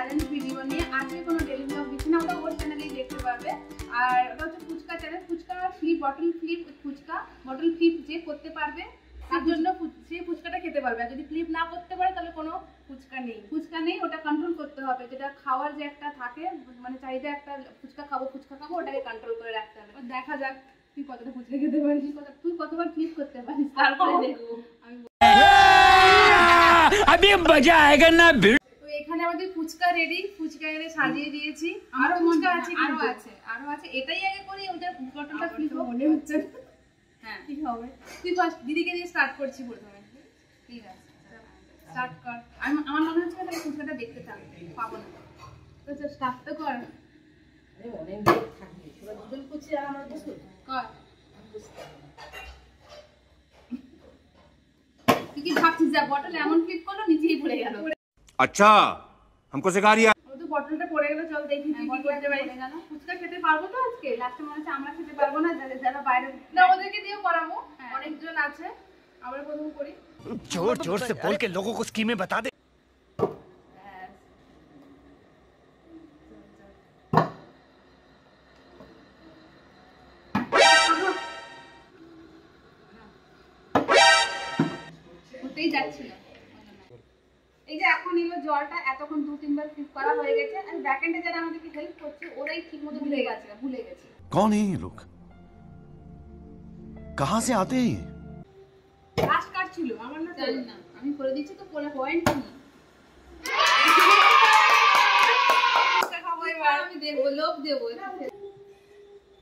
Challenge video নিয়ে। আজকে কোনো ডেলি ব্লগ দিচ্ছি না, ওটা ওর চ্যানেলেই দেখতে পাবে। আর ওটা হচ্ছে phuchka challenge. Phuchka flip, bottle flip, phuchka bottle flip যে করতে পারবে তার জন্য সেই ফুচকাটা খেতে পারবে। আর যদি ফ্লিপ না করতে পারে তাহলে কোনো ফুচকা নেই। ওটা কন্ট্রোল করতে হবে, যেটা খাওয়ার যে একটা থাকে মানে চাহিদা, একটা ফুচকা খাবো ওটাকে কন্ট্রোল করে রাখতে হবে। দেখা যাক তুই কতটা ফুচকা খেতে পারিস, তুই কতবার ফ্লিপ করতে পারিস, তারপরে দেখবো। আমি মজা আয়েগা না। তো এখানে আমাদের ফুচকা রেডি, ফুচকা এনে সাজিয়ে দিয়েছি। আরো ফুচকা আছে, আরো আছে। এটাই আগে করি, ওটা বটলটা ফ্লিপ মনে হচ্ছে। হ্যাঁ ঠিক হবে। তুই ফার্স্ট দিদিকে দিয়ে স্টার্ট করছি প্রথমে। ঠিক আছে স্টার্ট কর। আমার মনে হচ্ছে তাহলে ফুচকাটা দেখতে চাই, পাবো না তো স্টার্ট তো কর। আরে অনেক দেখ থাকবে, তোরা দুজন কুচি আর আমার বসু কর। তুই কি ভাবছিস যা বটল এমন ফ্লিপ করলো নিচেই পড়ে গেল? আচ্ছা हमको सिखा रिया। ও তো বটলটা পড়ে গেল, চল দেখি তুই কি করতে পারিস। ফুচকা খেতে পারবো তো আজকে? লাস্টে মনে হচ্ছে আমরা খেতে পারবো না, যারা বাইরে না ওদেরকে দিয়েও করাবো, অনেকজন আছে। আমরা প্রথম করি, जोर जोर से बोल के लोगों को स्कीमें बता दे। উঠতেই যাচ্ছিল। এই যে এখন এলো জলটা, এতক্ষণ 2-3 বার ফিট করা হয়ে গেছে। আর ব্যাকএন্ডে যারা আমাদেরকে হেল্প করছে ওরাই ঠিকমতো ভুলে গেছে। कौन है ये लोग, कहां से आते हैं? ঘাস কাটছিল, আমার না জানি না, আমি করে দিচ্ছি তো। পরে পয়েন্ট কি আমি দেখবো, লোভ দেবো।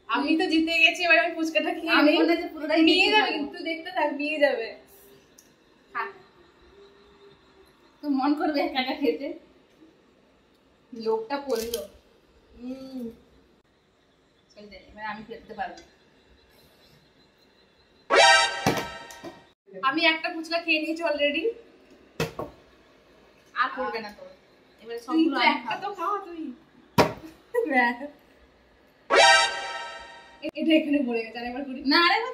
আমি তো জিতে গেছি, এবার আমি ফুচকাটা খেয়ে আমি মনে হচ্ছে পুরোটাই নিয়ে যাবে, কিন্তু দেখতে থাক নিয়ে যাবে। তো মন করবে একা একা খেতে, লোকটা পড়লো। চল দে, এবার আমি খেতে পারবো। আমি একটা ফুচকা খেয়ে নিয়েছি অলরেডি, আর করবে না তোর। এবারে সবগুলো একটা তো খাওয়া তুই। এটা এখানে পড়ে গেছে, আরেকবার করি না। আরেকবার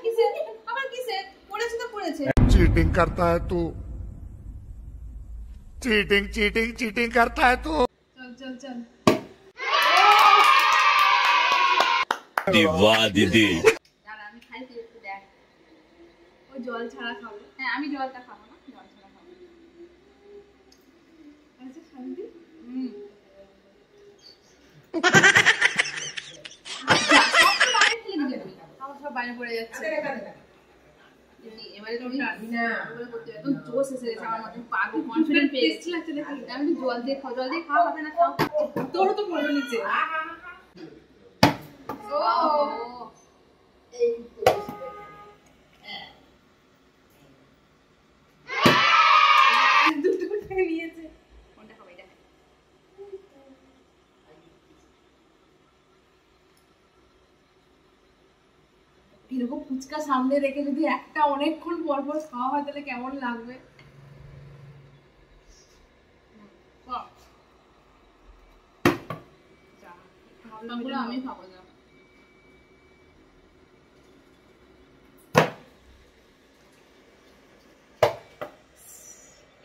কিসে পড়েছে তো পড়েছে। चीटिंग करता है तू, चीटिंग करता है तू। चल वाह दीदी। আমি খাই, তুই একটু দেখ। ওই জল ছাড়া খাবো। হ্যাঁ আমি জলটা খাবো না, জল ছাড়া খাবো। আচ্ছা শান্তি। সব বাইরে পড়ে যাচ্ছে। এবারে তুমি না করতে হবে, জোশ এসে গেছে আমার মধ্যে, পারবো, কনফিডেন্ট পেয়ে গেছি। আমি জল দিয়ে খাওয়া হবে না, খাও। তোরও তো পড়লো নিচে। এরকম ফুচকা সামনে রেখে যদি একটা অনেকক্ষণ পর খাওয়া হয় তাহলে কেমন লাগবে? আমি খাবো না,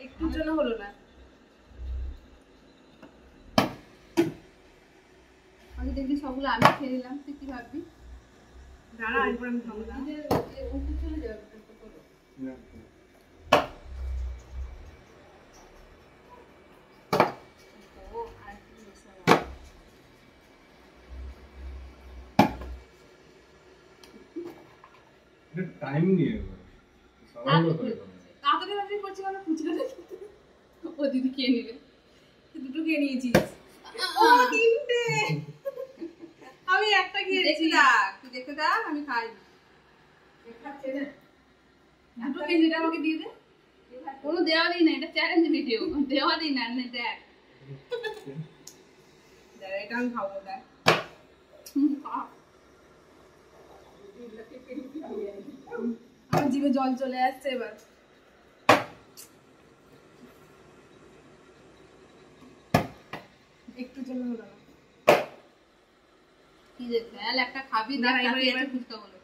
একটুর জন্য হলো না। আমি দেখি সবগুলো আমি খেয়ে নিলাম, তুই কি ভাববি? দাঁড়া, এরপর আমি খাবো না। চলে যাবে টাইম নিয়ে তাড়াতাড়ি করছি, মানে ফুচকাটা ও দিদি খেয়ে নিবে। দুটো খেয়ে নিয়েছিস? তিনটে। আমি একটা খেয়েছি। তুই দেখতে থাক, আমি খাই। দুটো খেয়েছি, এটা আমাকে দিয়ে দে। কোনো দেওয়া দিই না, এটা চ্যালেঞ্জ ভিডিও, দেওয়া দিই না। দেখ এটা আমি খাবো। দেখ আমার জিভে জল চলে আসছে এবার। একটু জন্য হলো না। কি রে খেয়াল একটা খাবি, দেখ এবার ফুচকা হলো।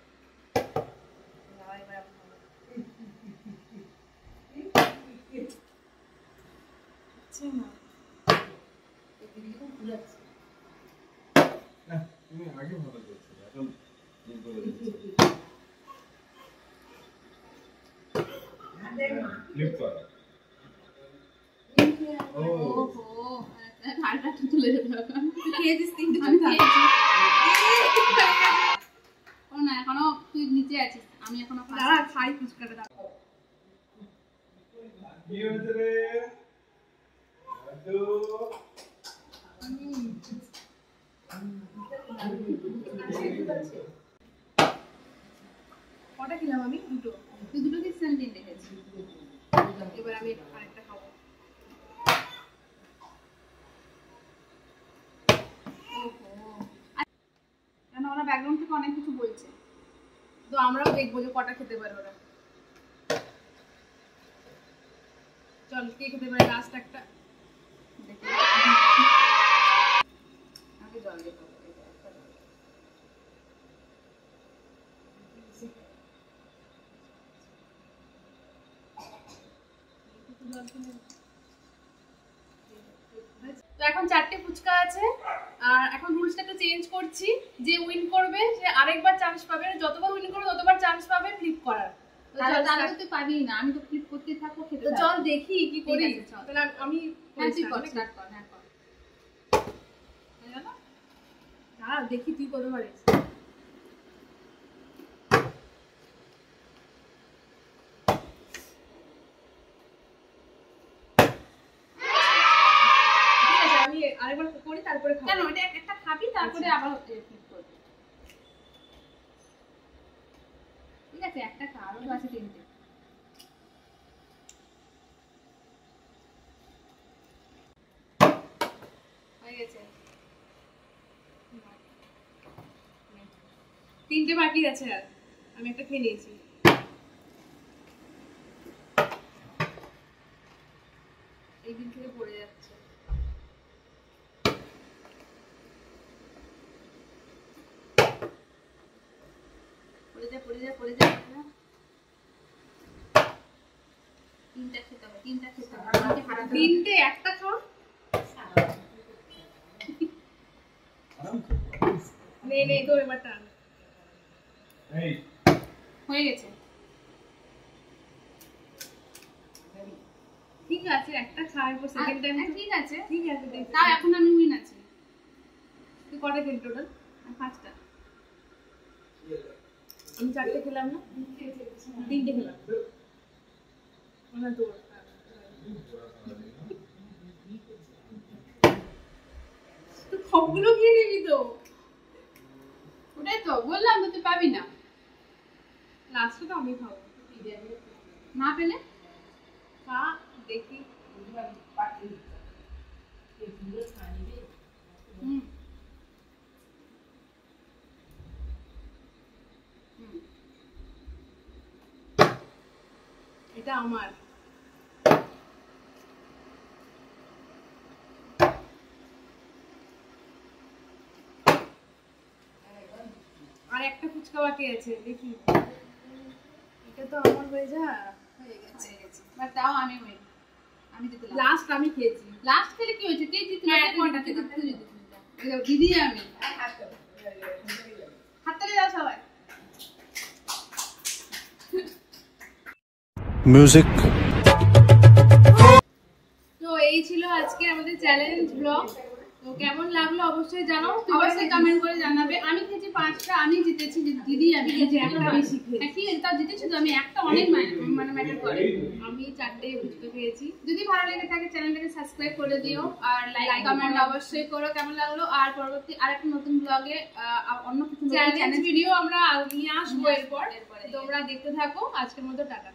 ফ্লিপ কর ওহো ঠান্ডা তুলে যাবে এখন খেয়েছিস তিনটে আমি খেয়েছি ও না এখনো তুই নিচে আছিস আমি এখনো দাঁড়া খাই ফুচকাটা দাঁড়া কি হয়েছে রে আদু কটা খেলাম আমি দুটো তুই দুটো খেয়েছিস আমি তিনটে খেয়েছি এবার আমি আরেকটা খাবো কেন ওরা ব্যাকগ্রাউন্ড থেকে অনেক কিছু বলছে তো আমরাও দেখবো যে কটা খেতে পারে ওরা চল কে খেতে পারে লাস্ট একটা দেখি আগে জল দিতে হবে তো এখন 4টে ফুচকা আছে আর এখন রুলসটা একটু চেঞ্জ করছি যে উইন করবে সে আরেকবার চান্স পাবে যতবার উইন করবে ততবার চান্স পাবে ফ্লিপ করার তাহলে তুই পাবি না আমি তো ফ্লিপ করতে থাকবো খেতে তো চল দেখি কি করি তাহলে আমি হ্যাঁ কর স্টার্ট কর হ্যাঁ কর হয়ে গেল না দেখি তুই কত পারিস আরেকবার করি তারপরে খাবো কেন এটা একটা খাবি তারপরে আবার ফ্লিপ করবি ঠিক আছে একটা খাওয়ারও তো আছে তিনটে হয়ে গেছে তিনটে বাকি আছে আর আমি একটা খেয়ে নিয়েছি এই দিন থেকে পড়ে যাচ্ছে পড়ে যা তিনটা খেতে হবে তিনটে একটা খাও নে তোর এবার টান এই হয়ে গেছে ঠিক আছে একটা খাওয়ার পর সেকেন্ড টাইম ঠিক আছে তাও এখন আমি উইন আছি তুই কটা খেলি টোটাল 5টা আমি 4টে খেলাম না 3টে খেলাম না তোর তুই সবগুলো খেয়ে নিবি তো ওটাই তো বললাম তো তুই পাবি না লাস্টে তো আমি খাবো না পেলে খা দেখি এটা আমার আর একটা ফুচকা বাকি আছে দেখি এটা তো আমার হয়ে গেছে বাট তাও আমি উইন আমি জিতে লাস্ট আমি খেয়েছি লাস্ট খেলে কি হয়েছে কে জিতে কোনটা থেকে তুই জিতে দিদি আমি হাততালি দাও সবাই म्यूजिक তো এই ছিল আজকে আমাদের চ্যালেঞ্জ ব্লগ তো কেমন লাগলো অবশ্যই জানাও অবশ্যই কমেন্ট করে জানাবে আমি খেয়েছি 5টা আমি জিতেছি দিদি আমি খেয়েছি একটা বেশি খেয়েছি কি এটা জিতেছি তো আমি একটা অনেক মানে ম্যাটার করে আমি 4টে ফুচকা খেয়েছি যদি ভালো লেগে থাকে চ্যানেলটাকে সাবস্ক্রাইব করে দিও আর লাইক কমেন্ট অবশ্যই করো কেমন লাগলো আর পরবর্তী আরেকটা নতুন ব্লগে অন্য কিছু চ্যালেঞ্জ ভিডিও আমরা নিয়ে আসবো এরপর তোমরা দেখতে থাকো আজকের মতো টাটা